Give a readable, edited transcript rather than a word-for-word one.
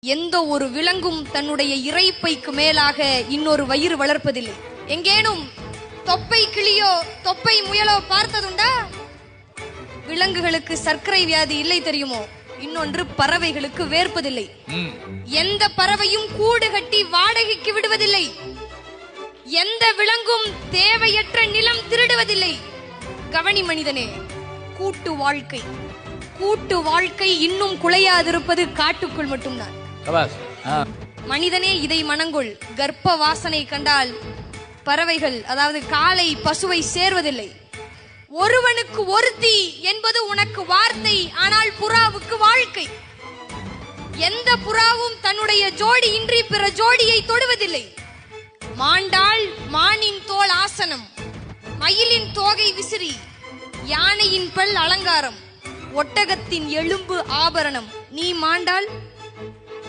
எந்த ஒரு விலங்கும் தன்னுடைய இறைப்பைக்கு மேலாக இன்னொரு வயிறு வளர்ப்பதில்லை. எங்கேனும் தொப்பை கிளியோ தொப்பை முயலோ பார்த்ததுண்டா? விலங்குகளுக்கு சர்க்கரை வியாதி இல்லை தெரியுமோ? இன்னொன்று, பறவைகளுக்கு வேர்ப்பதில்லை. எந்த பறவையும் கூடு கட்டி வாடகைக்கு விடுவதில்லை. எந்த விலங்கும் தேவையற்ற நிலம் திருடுவதில்லை. கவனி மனிதனே, கூட்டு வாழ்க்கை கூட்டு வாழ்க்கை இன்னும் குலையாதிருப்பது காட்டுக்குள் மட்டும்தான். மனிதனே, இதை மனங்கொள். கர்ப்ப வாசனை கண்டால் பறவைகள், அதாவது காளை பசுவை சேர்வதில்லை. ஒருவனுக்கு ஒருத்தி என்பது உனக்கு வார்த்தை, ஆனால் புறாவுக்கு வாழ்க்கை. எந்த புறாவும் தன்னுடைய ஜோடி இன்றி பிற ஜோடியை தொடுவதில்லை. மாண்டால் மானின் தோல் ஆசனம், மயிலின் தோகை விசிறி, யானையின் பல் அலங்காரம், ஒட்டகத்தின் எலும்பு ஆபரணம். நீ மாண்டால்